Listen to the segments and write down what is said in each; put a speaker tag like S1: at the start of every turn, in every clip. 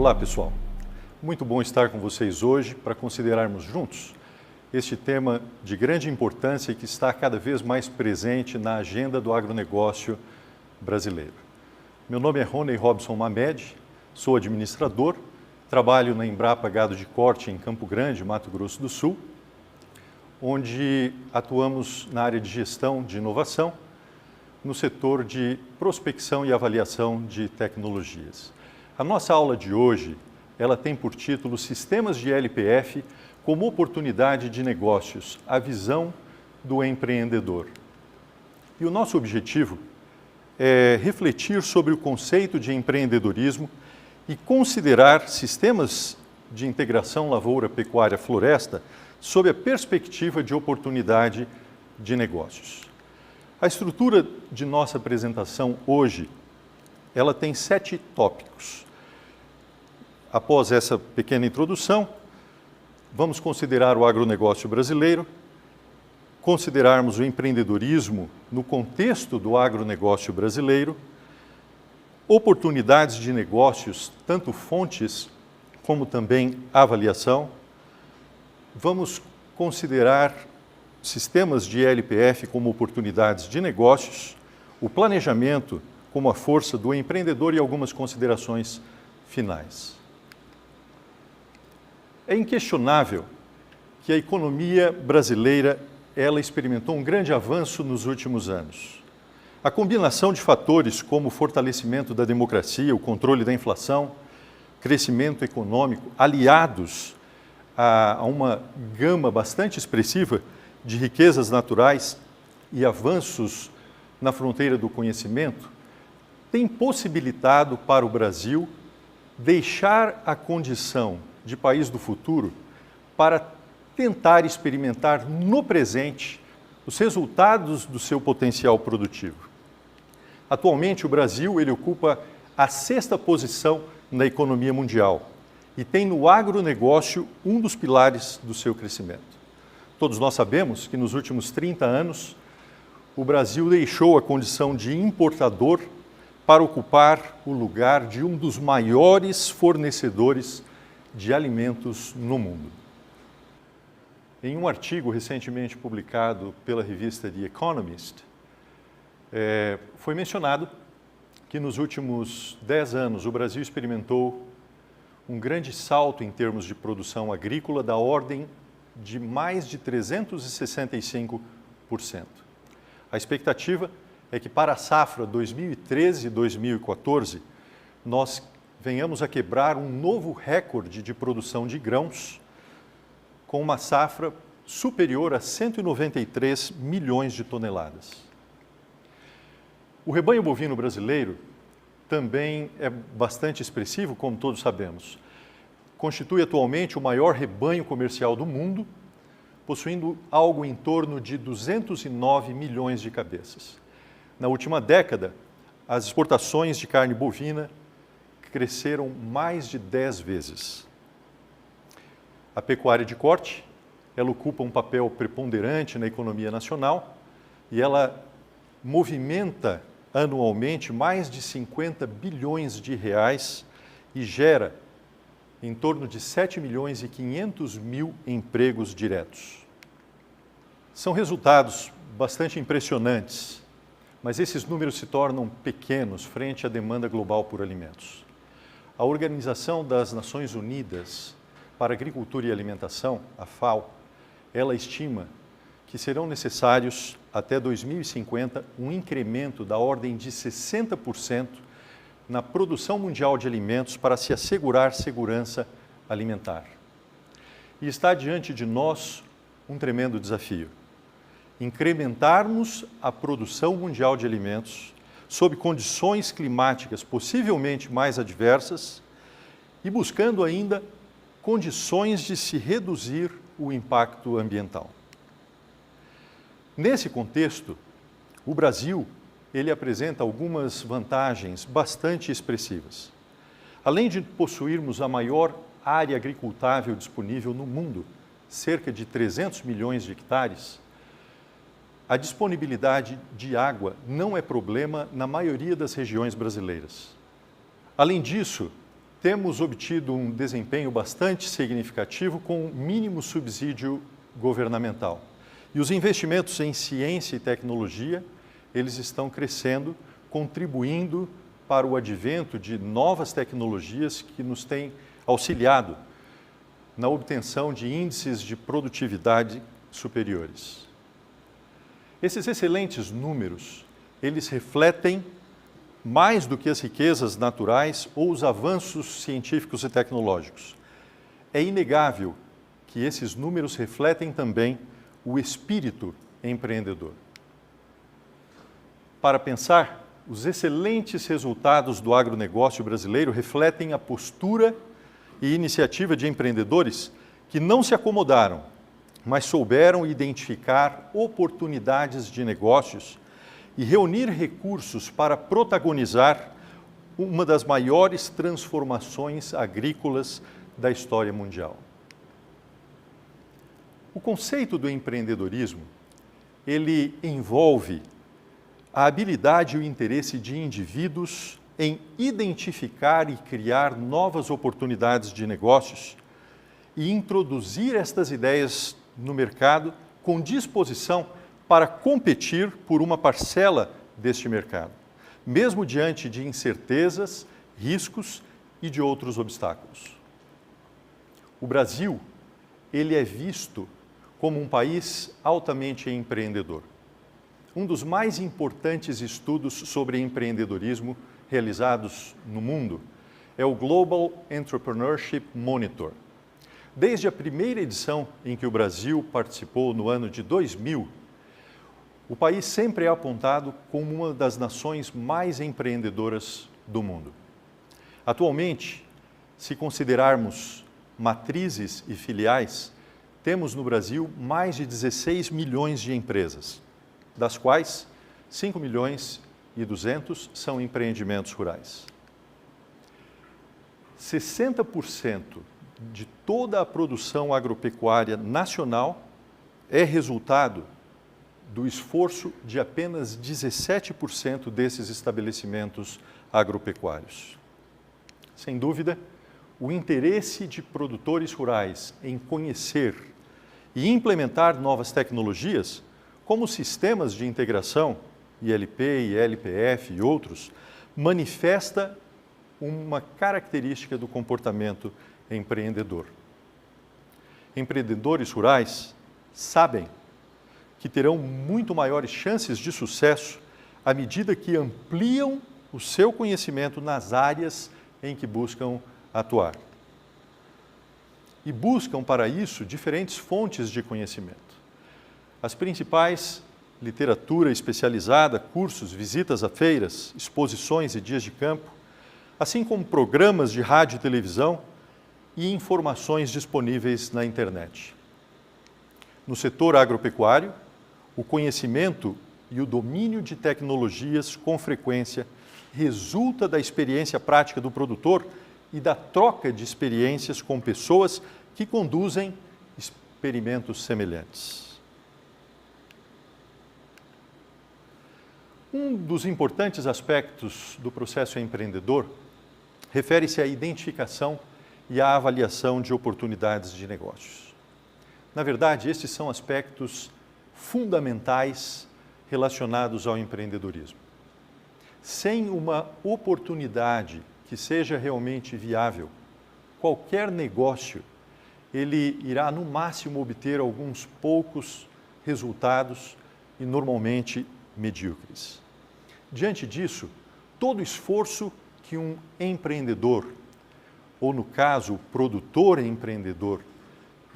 S1: Olá, pessoal. Muito bom estar com vocês hoje para considerarmos juntos este tema de grande importância e que está cada vez mais presente na agenda do agronegócio brasileiro. Meu nome é Rony Robson Mamed, sou administrador, trabalho na Embrapa Gado de Corte em Campo Grande, Mato Grosso do Sul, onde atuamos na área de gestão de inovação, no setor de prospecção e avaliação de tecnologias. A nossa aula de hoje, ela tem por título Sistemas de LPF como oportunidade de negócios, a visão do empreendedor. E o nosso objetivo é refletir sobre o conceito de empreendedorismo e considerar sistemas de integração lavoura-pecuária-floresta sob a perspectiva de oportunidade de negócios. A estrutura de nossa apresentação hoje, ela tem 7 tópicos. Após essa pequena introdução, vamos considerar o agronegócio brasileiro, considerarmos o empreendedorismo no contexto do agronegócio brasileiro, oportunidades de negócios, tanto fontes como também avaliação. Vamos considerar sistemas de LPF como oportunidades de negócios, o planejamento como a força do empreendedor e algumas considerações finais. É inquestionável que a economia brasileira ela experimentou um grande avanço nos últimos anos. A combinação de fatores como o fortalecimento da democracia, o controle da inflação, crescimento econômico, aliados a uma gama bastante expressiva de riquezas naturais e avanços na fronteira do conhecimento, tem possibilitado para o Brasil deixar a condição de país do futuro para tentar experimentar no presente os resultados do seu potencial produtivo. Atualmente, o Brasil ele ocupa a 6ª posição na economia mundial e tem no agronegócio um dos pilares do seu crescimento. Todos nós sabemos que nos últimos 30 anos, o Brasil deixou a condição de importador para ocupar o lugar de um dos maiores fornecedores de alimentos no mundo. Em um artigo recentemente publicado pela revista The Economist, foi mencionado que nos últimos 10 anos o Brasil experimentou um grande salto em termos de produção agrícola da ordem de mais de 365%. A expectativa é que para a safra 2013-2014 nós venhamos a quebrar um novo recorde de produção de grãos com uma safra superior a 193 milhões de toneladas. O rebanho bovino brasileiro também é bastante expressivo, como todos sabemos. Constitui atualmente o maior rebanho comercial do mundo, possuindo algo em torno de 209 milhões de cabeças. Na última década, as exportações de carne bovina cresceram mais de 10 vezes. A pecuária de corte, ela ocupa um papel preponderante na economia nacional e ela movimenta anualmente mais de 50 bilhões de reais e gera em torno de 7 milhões e 500 mil empregos diretos. São resultados bastante impressionantes, mas esses números se tornam pequenos frente à demanda global por alimentos. A Organização das Nações Unidas para a Agricultura e Alimentação, a FAO, ela estima que serão necessários, até 2050, um incremento da ordem de 60% na produção mundial de alimentos para se assegurar segurança alimentar. E está diante de nós um tremendo desafio: incrementarmos a produção mundial de alimentos sob condições climáticas possivelmente mais adversas e buscando ainda condições de se reduzir o impacto ambiental. Nesse contexto, o Brasil ele apresenta algumas vantagens bastante expressivas. Além de possuirmos a maior área agricultável disponível no mundo, cerca de 300 milhões de hectares, a disponibilidade de água não é problema na maioria das regiões brasileiras. Além disso, temos obtido um desempenho bastante significativo com mínimo subsídio governamental. E os investimentos em ciência e tecnologia, eles estão crescendo, contribuindo para o advento de novas tecnologias que nos têm auxiliado na obtenção de índices de produtividade superiores. Esses excelentes números, eles refletem mais do que as riquezas naturais ou os avanços científicos e tecnológicos. É inegável que esses números refletem também o espírito empreendedor. Para pensar, os excelentes resultados do agronegócio brasileiro refletem a postura e iniciativa de empreendedores que não se acomodaram, mas souberam identificar oportunidades de negócios e reunir recursos para protagonizar uma das maiores transformações agrícolas da história mundial. O conceito do empreendedorismo, ele envolve a habilidade e o interesse de indivíduos em identificar e criar novas oportunidades de negócios e introduzir estas ideias no mercado com disposição para competir por uma parcela deste mercado, mesmo diante de incertezas, riscos e de outros obstáculos. O Brasil, ele é visto como um país altamente empreendedor. Um dos mais importantes estudos sobre empreendedorismo realizados no mundo é o Global Entrepreneurship Monitor. Desde a primeira edição em que o Brasil participou no ano de 2000, o país sempre é apontado como uma das nações mais empreendedoras do mundo. Atualmente, se considerarmos matrizes e filiais, temos no Brasil mais de 16 milhões de empresas, das quais 5 milhões e 200 são empreendimentos rurais. 60% de toda a produção agropecuária nacional é resultado do esforço de apenas 17% desses estabelecimentos agropecuários. Sem dúvida, o interesse de produtores rurais em conhecer e implementar novas tecnologias, como sistemas de integração, ILP, ILPF e outros, manifesta uma característica do comportamento empreendedor. Empreendedores rurais sabem que terão muito maiores chances de sucesso à medida que ampliam o seu conhecimento nas áreas em que buscam atuar. E buscam para isso diferentes fontes de conhecimento. As principais: literatura especializada, cursos, visitas a feiras, exposições e dias de campo, assim como programas de rádio e televisão e informações disponíveis na internet. No setor agropecuário, o conhecimento e o domínio de tecnologias, com frequência, resulta da experiência prática do produtor e da troca de experiências com pessoas que conduzem experimentos semelhantes. Um dos importantes aspectos do processo empreendedor refere-se à identificação e à avaliação de oportunidades de negócios. Na verdade, estes são aspectos fundamentais relacionados ao empreendedorismo. Sem uma oportunidade que seja realmente viável, qualquer negócio, ele irá no máximo obter alguns poucos resultados e normalmente medíocres. Diante disso, todo esforço que um empreendedor, ou no caso, o produtor empreendedor,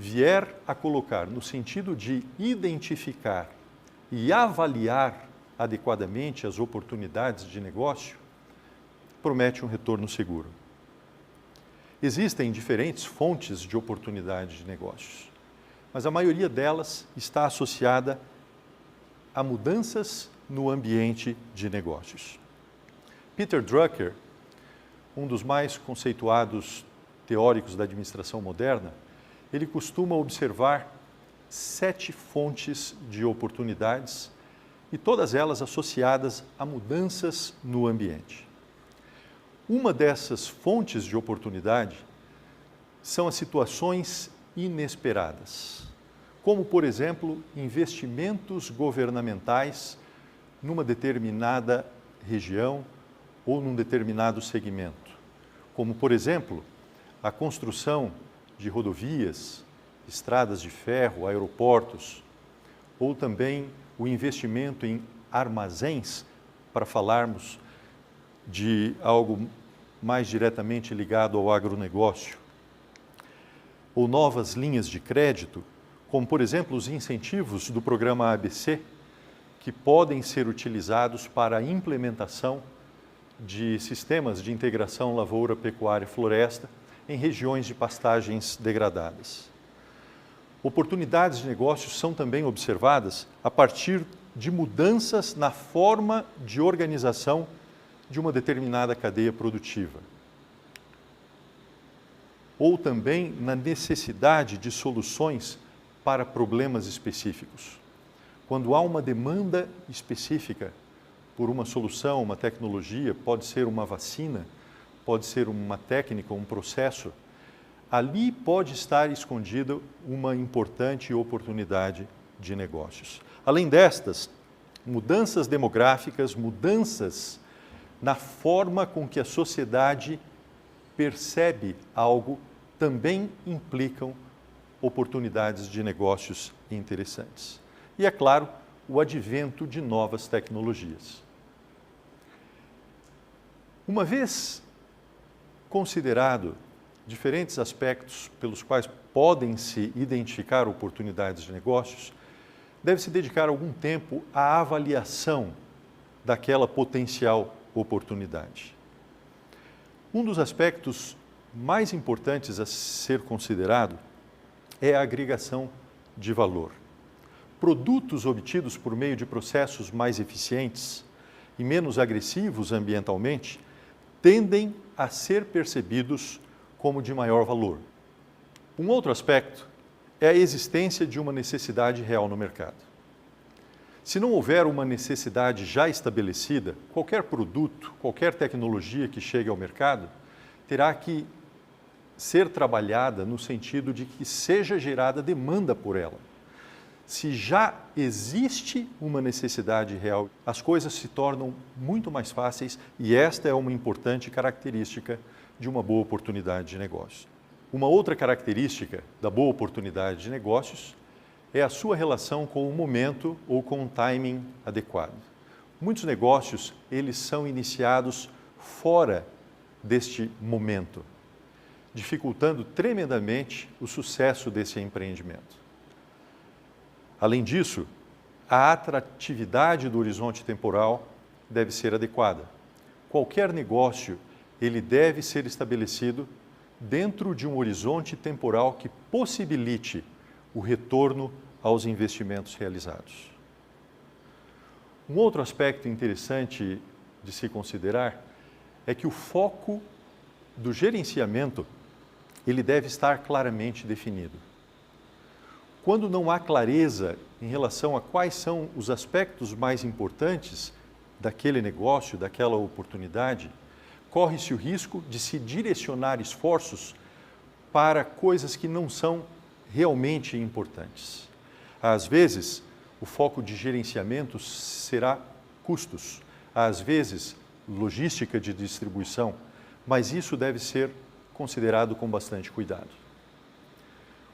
S1: vier a colocar no sentido de identificar e avaliar adequadamente as oportunidades de negócio, promete um retorno seguro. Existem diferentes fontes de oportunidade de negócios, mas a maioria delas está associada a mudanças no ambiente de negócios. Peter Drucker, um dos mais conceituados teóricos da administração moderna, ele costuma observar 7 fontes de oportunidades e todas elas associadas a mudanças no ambiente. Uma dessas fontes de oportunidade são as situações inesperadas, como, por exemplo, investimentos governamentais numa determinada região ou num determinado segmento, como, por exemplo, a construção de rodovias, estradas de ferro, aeroportos, ou também o investimento em armazéns, para falarmos de algo mais diretamente ligado ao agronegócio, ou novas linhas de crédito, como, por exemplo, os incentivos do programa ABC, que podem ser utilizados para a implementação de sistemas de integração lavoura, pecuária e floresta em regiões de pastagens degradadas. Oportunidades de negócios são também observadas a partir de mudanças na forma de organização de uma determinada cadeia produtiva, ou também na necessidade de soluções para problemas específicos. Quando há uma demanda específica por uma solução, uma tecnologia, pode ser uma vacina, pode ser uma técnica, um processo, ali pode estar escondida uma importante oportunidade de negócios. Além destas, mudanças demográficas, mudanças na forma com que a sociedade percebe algo, também implicam oportunidades de negócios interessantes. E, é claro, o advento de novas tecnologias. Uma vez considerado diferentes aspectos pelos quais podem-se identificar oportunidades de negócios, deve-se dedicar algum tempo à avaliação daquela potencial oportunidade. Um dos aspectos mais importantes a ser considerado é a agregação de valor. Produtos obtidos por meio de processos mais eficientes e menos agressivos ambientalmente tendem a ser percebidos como de maior valor. Um outro aspecto é a existência de uma necessidade real no mercado. Se não houver uma necessidade já estabelecida, qualquer produto, qualquer tecnologia que chegue ao mercado, terá que ser trabalhada no sentido de que seja gerada demanda por ela. Se já existe uma necessidade real, as coisas se tornam muito mais fáceis e esta é uma importante característica de uma boa oportunidade de negócio. Uma outra característica da boa oportunidade de negócios é a sua relação com o momento ou com o timing adequado. Muitos negócios, eles são iniciados fora deste momento, dificultando tremendamente o sucesso desse empreendimento. Além disso, a atratividade do horizonte temporal deve ser adequada. Qualquer negócio, ele deve ser estabelecido dentro de um horizonte temporal que possibilite o retorno aos investimentos realizados. Um outro aspecto interessante de se considerar é que o foco do gerenciamento ele deve estar claramente definido. Quando não há clareza em relação a quais são os aspectos mais importantes daquele negócio, daquela oportunidade, corre-se o risco de se direcionar esforços para coisas que não são realmente importantes. Às vezes, o foco de gerenciamento será custos, às vezes, logística de distribuição, mas isso deve ser considerado com bastante cuidado.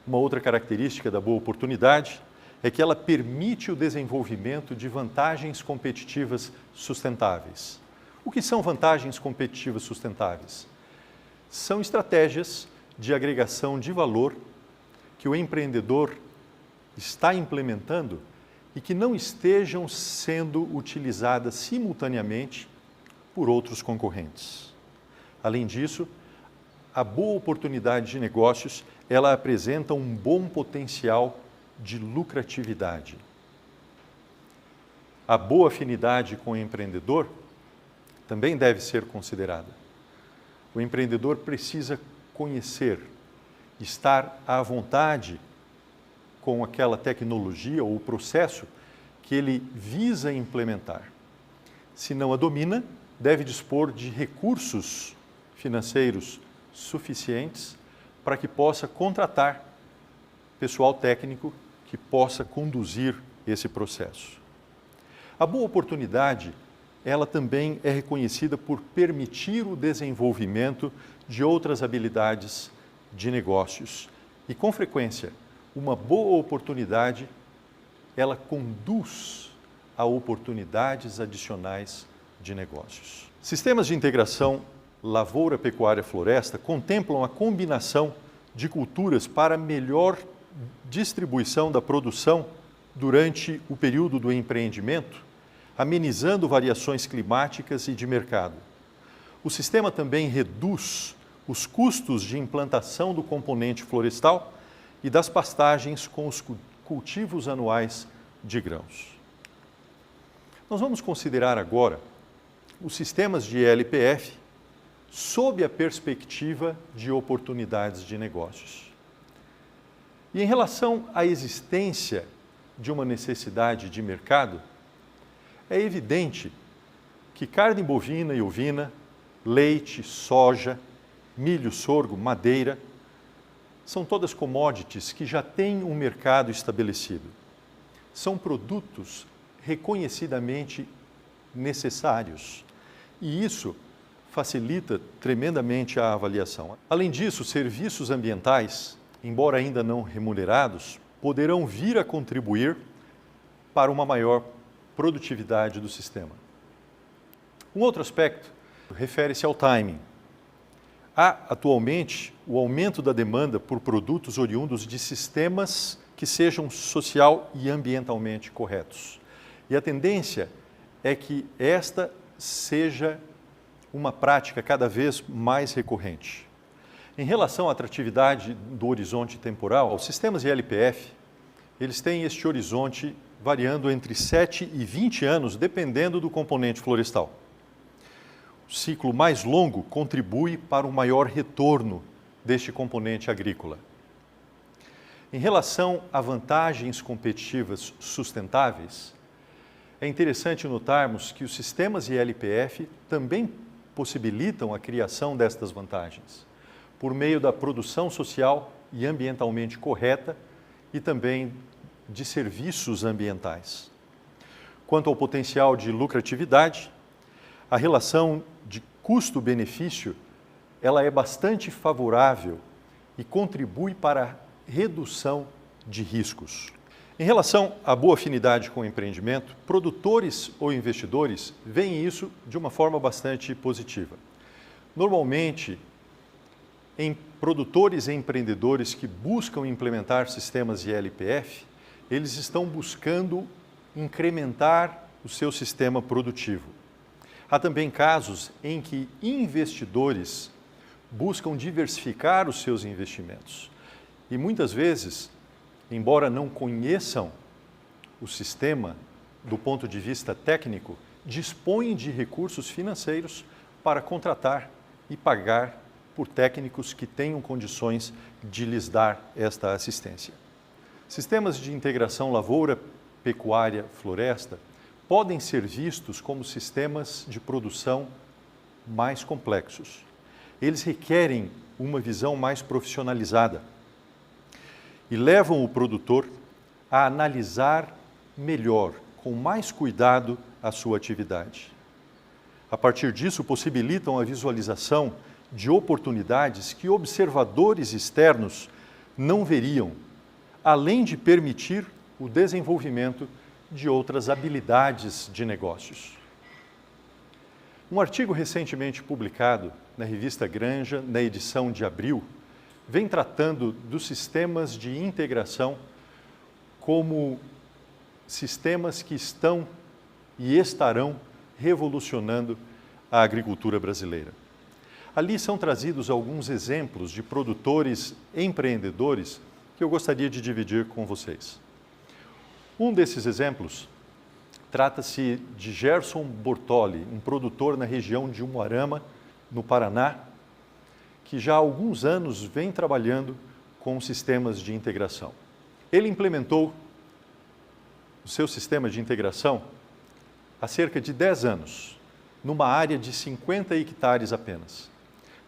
S1: Uma outra característica da boa oportunidade é que ela permite o desenvolvimento de vantagens competitivas sustentáveis. O que são vantagens competitivas sustentáveis? São estratégias de agregação de valor que o empreendedor está implementando e que não estejam sendo utilizadas simultaneamente por outros concorrentes. Além disso, a boa oportunidade de negócios, ela apresenta um bom potencial de lucratividade. A boa afinidade com o empreendedor também deve ser considerada. O empreendedor precisa conhecer, estar à vontade com aquela tecnologia ou processo que ele visa implementar. Se não a domina, deve dispor de recursos financeiros suficientes para que possa contratar pessoal técnico que possa conduzir esse processo. A boa oportunidade, ela também é reconhecida por permitir o desenvolvimento de outras habilidades de negócios. E, com frequência, uma boa oportunidade, ela conduz a oportunidades adicionais de negócios. Sistemas de integração lavoura, pecuária, floresta contemplam a combinação de culturas para melhor distribuição da produção durante o período do empreendimento, amenizando variações climáticas e de mercado. O sistema também reduz os custos de implantação do componente florestal e das pastagens com os cultivos anuais de grãos. Nós vamos considerar agora os sistemas de LPF sob a perspectiva de oportunidades de negócios. E em relação à existência de uma necessidade de mercado, é evidente que carne bovina e ovina, leite, soja, milho, sorgo, madeira, são todas commodities que já têm um mercado estabelecido. São produtos reconhecidamente necessários e isso facilita tremendamente a avaliação. Além disso, serviços ambientais, embora ainda não remunerados, poderão vir a contribuir para uma maior produtividade do sistema. Um outro aspecto refere-se ao timing. Há, atualmente, o aumento da demanda por produtos oriundos de sistemas que sejam social e ambientalmente corretos. E a tendência é que esta seja uma prática cada vez mais recorrente. Em relação à atratividade do horizonte temporal, os sistemas de LPF, eles têm este horizonte variando entre 7 e 20 anos, dependendo do componente florestal. O ciclo mais longo contribui para um maior retorno deste componente agrícola. Em relação a vantagens competitivas sustentáveis, é interessante notarmos que os sistemas de LPF também possibilitam a criação destas vantagens, por meio da produção social e ambientalmente correta e também de serviços ambientais. Quanto ao potencial de lucratividade, a relação de custo-benefício, ela é bastante favorável e contribui para a redução de riscos. Em relação à boa afinidade com o empreendimento, produtores ou investidores veem isso de uma forma bastante positiva. Normalmente, em produtores e empreendedores que buscam implementar sistemas de LPF, eles estão buscando incrementar o seu sistema produtivo. Há também casos em que investidores buscam diversificar os seus investimentos. E muitas vezes, embora não conheçam o sistema do ponto de vista técnico, dispõem de recursos financeiros para contratar e pagar por técnicos que tenham condições de lhes dar esta assistência. Sistemas de integração lavoura, pecuária, floresta podem ser vistos como sistemas de produção mais complexos. Eles requerem uma visão mais profissionalizada e levam o produtor a analisar melhor, com mais cuidado, a sua atividade. A partir disso, possibilitam a visualização de oportunidades que observadores externos não veriam, além de permitir o desenvolvimento de outras habilidades de negócios. Um artigo recentemente publicado na revista Granja, na edição de abril, vem tratando dos sistemas de integração como sistemas que estão e estarão revolucionando a agricultura brasileira. Ali são trazidos alguns exemplos de produtores empreendedores que eu gostaria de dividir com vocês. Um desses exemplos trata-se de Gerson Bortoli, um produtor na região de Umuarama, no Paraná, que já há alguns anos vem trabalhando com sistemas de integração. Ele implementou o seu sistema de integração há cerca de 10 anos, numa área de 50 hectares apenas.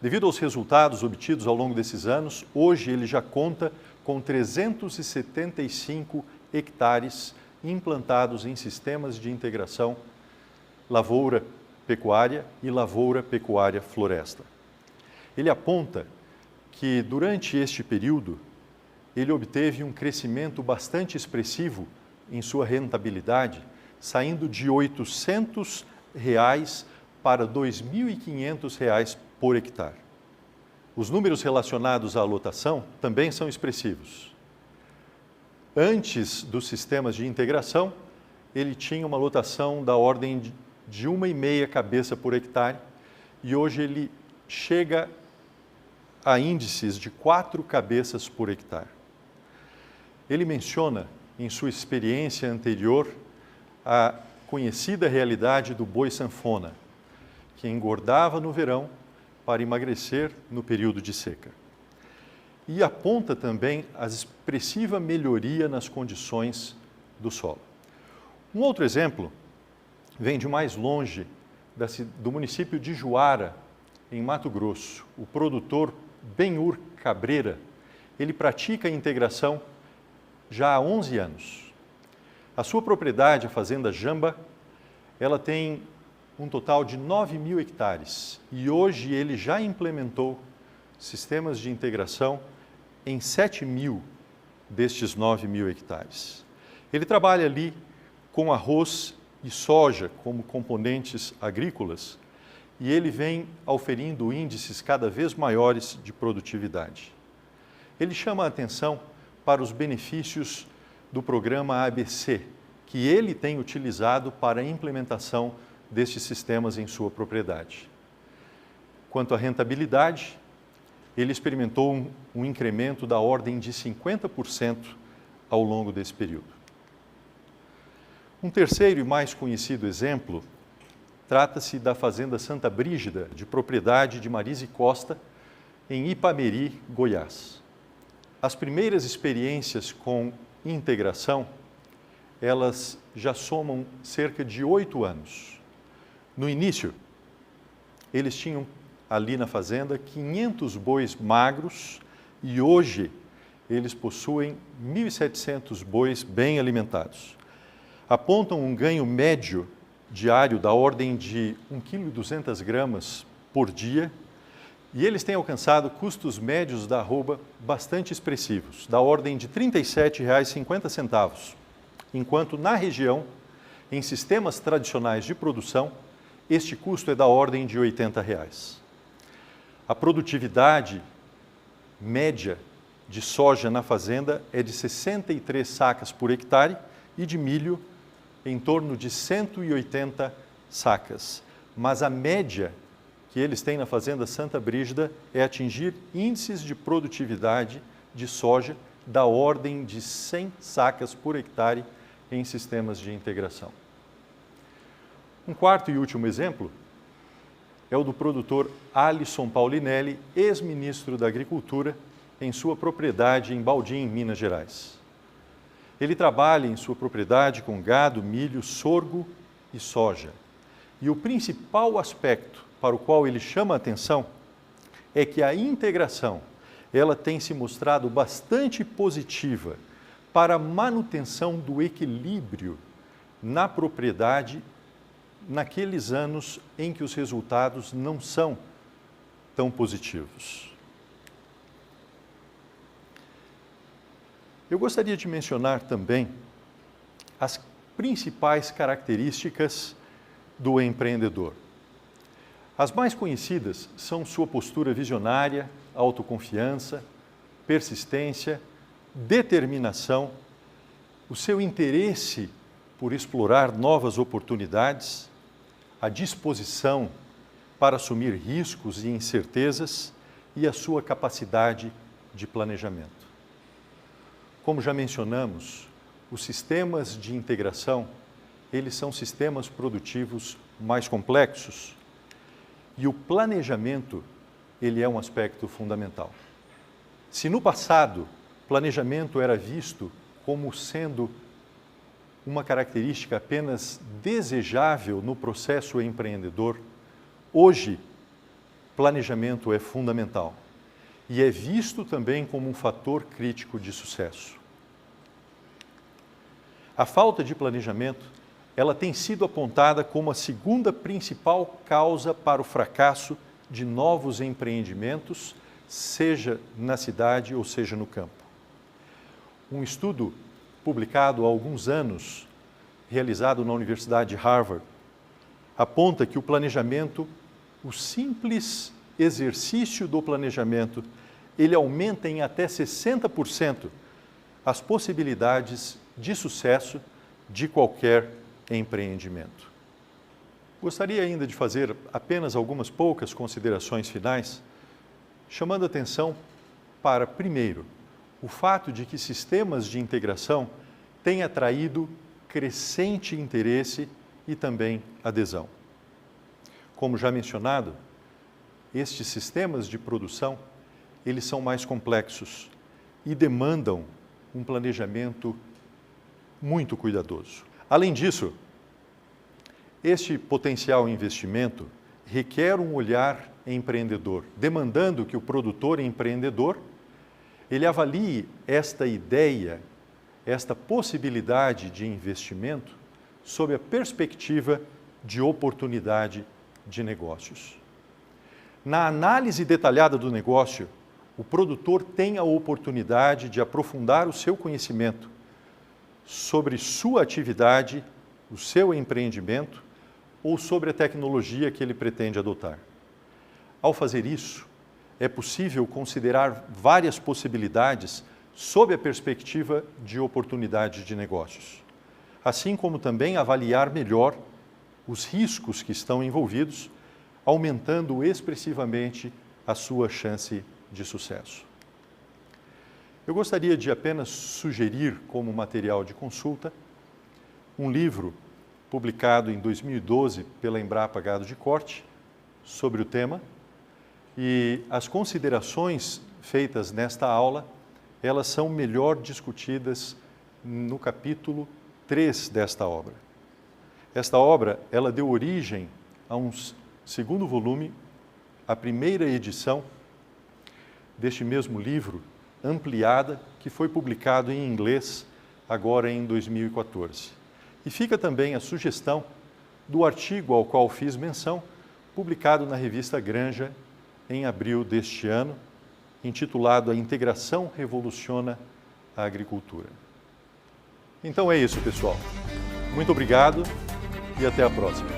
S1: Devido aos resultados obtidos ao longo desses anos, hoje ele já conta com 375 hectares implantados em sistemas de integração lavoura-pecuária e lavoura-pecuária-floresta. Ele aponta que, durante este período, ele obteve um crescimento bastante expressivo em sua rentabilidade, saindo de R$ 800 para R$ 2.500 por hectare. Os números relacionados à lotação também são expressivos. Antes dos sistemas de integração, ele tinha uma lotação da ordem de 1,5 cabeça por hectare e hoje ele chega a índices de 4 cabeças por hectare. Ele menciona, em sua experiência anterior, a conhecida realidade do boi sanfona, que engordava no verão para emagrecer no período de seca. E aponta também a expressiva melhoria nas condições do solo. Um outro exemplo vem de mais longe, do município de Juara, em Mato Grosso. O produtor Benhur Cabreira, ele pratica a integração já há 11 anos. A sua propriedade, a Fazenda Jamba, ela tem um total de 9.000 hectares e hoje ele já implementou sistemas de integração em 7.000 destes 9.000 hectares. Ele trabalha ali com arroz e soja como componentes agrícolas e ele vem auferindo índices cada vez maiores de produtividade. Ele chama a atenção para os benefícios do programa ABC, que ele tem utilizado para a implementação destes sistemas em sua propriedade. Quanto à rentabilidade, ele experimentou um incremento da ordem de 50% ao longo desse período. Um terceiro e mais conhecido exemplo trata-se da Fazenda Santa Brígida, de propriedade de Marise Costa, em Ipameri, Goiás. As primeiras experiências com integração, elas já somam cerca de 8 anos. No início, eles tinham ali na fazenda 500 bois magros e hoje eles possuem 1.700 bois bem alimentados. Apontam um ganho médio diário da ordem de 1,2 kg por dia e eles têm alcançado custos médios da arroba bastante expressivos, da ordem de R$ 37,50, enquanto na região, em sistemas tradicionais de produção, este custo é da ordem de R$ 80. A produtividade média de soja na fazenda é de 63 sacas por hectare e de milho em torno de 180 sacas. Mas a média que eles têm na Fazenda Santa Brígida é atingir índices de produtividade de soja da ordem de 100 sacas por hectare em sistemas de integração. Um quarto e último exemplo é o do produtor Alisson Paulinelli, ex-ministro da Agricultura, em sua propriedade em Baldim, Minas Gerais. Ele trabalha em sua propriedade com gado, milho, sorgo e soja. E o principal aspecto para o qual ele chama a atenção é que a integração ela tem se mostrado bastante positiva para a manutenção do equilíbrio na propriedade naqueles anos em que os resultados não são tão positivos. Eu gostaria de mencionar também as principais características do empreendedor. As mais conhecidas são sua postura visionária, autoconfiança, persistência, determinação, o seu interesse por explorar novas oportunidades, a disposição para assumir riscos e incertezas e a sua capacidade de planejamento. Como já mencionamos, os sistemas de integração, eles são sistemas produtivos mais complexos e o planejamento, ele é um aspecto fundamental. Se no passado, planejamento era visto como sendo uma característica apenas desejável no processo empreendedor, hoje, planejamento é fundamental e é visto também como um fator crítico de sucesso. A falta de planejamento, ela tem sido apontada como a segunda principal causa para o fracasso de novos empreendimentos, seja na cidade ou seja no campo. Um estudo publicado há alguns anos, realizado na Universidade de Harvard, aponta que o planejamento, o simples exercício do planejamento, ele aumenta em até 60% as possibilidades de sucesso de qualquer empreendimento. Gostaria ainda de fazer apenas algumas poucas considerações finais, chamando atenção para, primeiro, o fato de que sistemas de integração têm atraído crescente interesse e também adesão. Como já mencionado, estes sistemas de produção, eles são mais complexos e demandam um planejamento muito cuidadoso. Além disso, este potencial investimento requer um olhar empreendedor, demandando que o produtor empreendedor ele avalie esta ideia, esta possibilidade de investimento sob a perspectiva de oportunidade de negócios. Na análise detalhada do negócio, o produtor tem a oportunidade de aprofundar o seu conhecimento sobre sua atividade, o seu empreendimento ou sobre a tecnologia que ele pretende adotar. Ao fazer isso, é possível considerar várias possibilidades sob a perspectiva de oportunidade de negócios, assim como também avaliar melhor os riscos que estão envolvidos, aumentando expressivamente a sua chance de sucesso. Eu gostaria de apenas sugerir como material de consulta um livro publicado em 2012 pela Embrapa Gado de Corte sobre o tema, e as considerações feitas nesta aula, elas são melhor discutidas no capítulo 3 desta obra. Esta obra, ela deu origem a um segundo volume, a primeira edição deste mesmo livro, ampliada, que foi publicado em inglês agora em 2014. E fica também a sugestão do artigo ao qual fiz menção, publicado na revista Granja em abril deste ano, intitulado A Integração Revoluciona a Agricultura. Então é isso, pessoal. Muito obrigado e até a próxima.